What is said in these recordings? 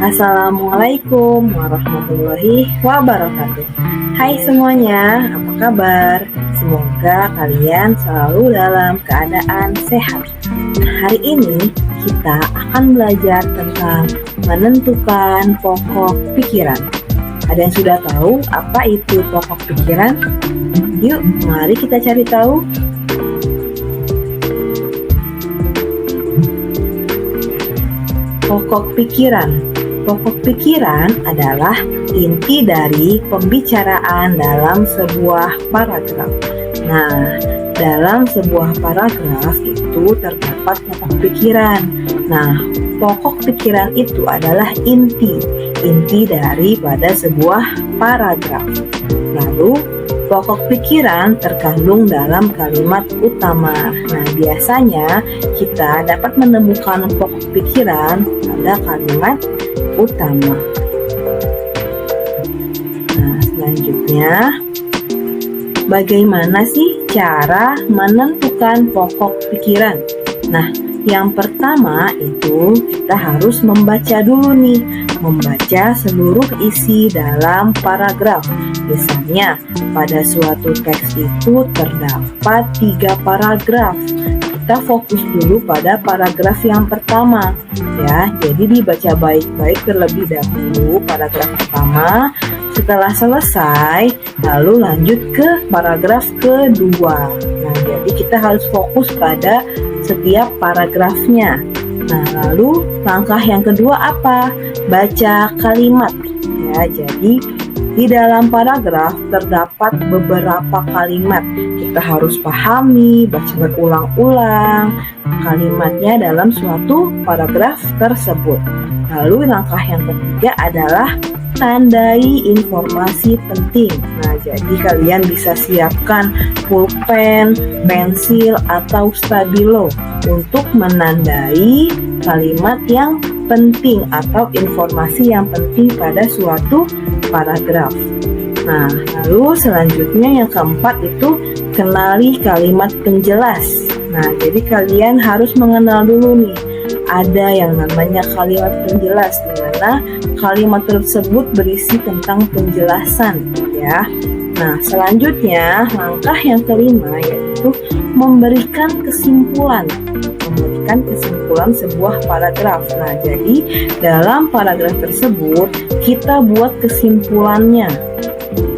Assalamualaikum warahmatullahi wabarakatuh. Hai semuanya, apa kabar? Semoga kalian selalu dalam keadaan sehat. Hari ini kita akan belajar tentang menentukan pokok pikiran. Ada yang sudah tahu apa itu pokok pikiran? Yuk, mari kita cari tahu. Pokok pikiran. Pokok pikiran adalah inti dari pembicaraan dalam sebuah paragraf. Nah, dalam sebuah paragraf itu terdapat pokok pikiran. Nah, pokok pikiran itu adalah inti daripada sebuah paragraf. Lalu, pokok pikiran terkandung dalam kalimat utama. Nah, biasanya kita dapat menemukan pokok pikiran pada kalimat utama. Nah, selanjutnya, bagaimana sih cara menentukan pokok pikiran? Nah, yang pertama itu kita harus membaca dulu nih, membaca seluruh isi dalam paragraf. Misalnya, pada suatu teks itu terdapat 3 paragraf. Kita fokus dulu pada paragraf yang pertama ya. Jadi dibaca baik-baik terlebih dahulu paragraf pertama. Setelah selesai, lalu lanjut ke paragraf kedua. Nah, jadi kita harus fokus pada setiap paragrafnya. Nah, lalu langkah yang kedua apa? Baca kalimat. Ya, jadi di dalam paragraf terdapat beberapa kalimat. Kita harus pahami, baca berulang-ulang kalimatnya dalam suatu paragraf tersebut. Lalu langkah yang ketiga adalah tandai informasi penting. Nah, jadi kalian bisa siapkan pulpen, pensil, atau stabilo untuk menandai kalimat yang penting atau informasi yang penting pada suatu paragraf. Nah, lalu selanjutnya yang keempat itu kenali kalimat penjelas. Nah, jadi kalian harus mengenal dulu nih, ada yang namanya kalimat penjelas, di mana kalimat tersebut berisi tentang penjelasan ya. Nah, selanjutnya langkah yang kelima yaitu memberikan kesimpulan sebuah paragraf. Nah, jadi dalam paragraf tersebut kita buat kesimpulannya.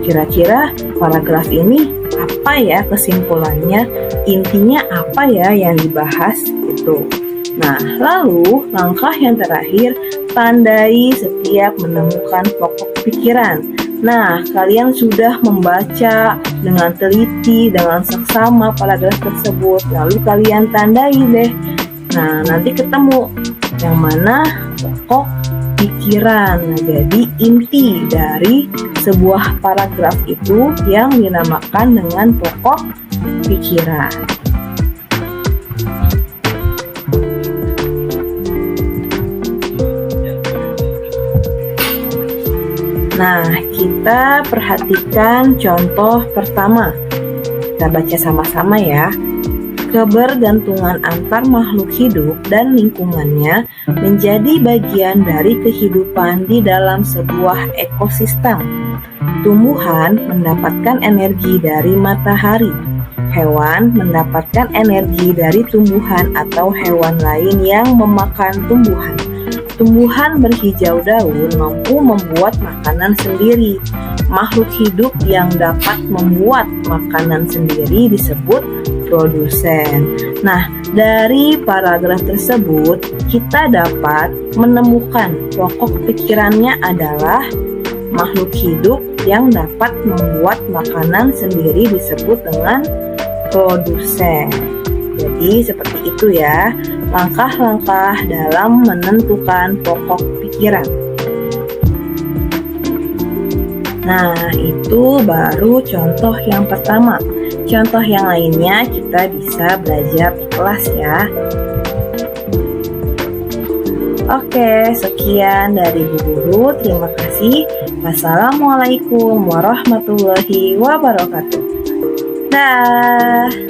Kira-kira paragraf ini apa ya kesimpulannya? Intinya apa ya yang dibahas itu. Nah, lalu langkah yang terakhir, tandai setiap menemukan pokok pikiran. Nah, kalian sudah membaca dengan teliti, dengan seksama paragraf tersebut. Lalu kalian tandai deh. Nah, nanti ketemu yang mana pokok pikiran. Nah, jadi inti dari sebuah paragraf itu yang dinamakan dengan pokok pikiran. Nah, kita perhatikan contoh pertama. Kita baca sama-sama ya. Kebergantungan antar makhluk hidup dan lingkungannya menjadi bagian dari kehidupan di dalam sebuah ekosistem. Tumbuhan mendapatkan energi dari matahari. Hewan mendapatkan energi dari tumbuhan atau hewan lain yang memakan tumbuhan. Tumbuhan berhijau daun mampu membuat makanan sendiri. Makhluk hidup yang dapat membuat makanan sendiri disebut produsen. Nah, dari paragraf tersebut kita dapat menemukan pokok pikirannya adalah makhluk hidup yang dapat membuat makanan sendiri disebut dengan produsen. Jadi seperti itu ya langkah-langkah dalam menentukan pokok pikiran. Nah, itu baru contoh yang pertama. Contoh yang lainnya kita bisa belajar di kelas ya. Oke, sekian dari Bu Guru. Terima kasih. Wassalamualaikum warahmatullahi wabarakatuh. Dah.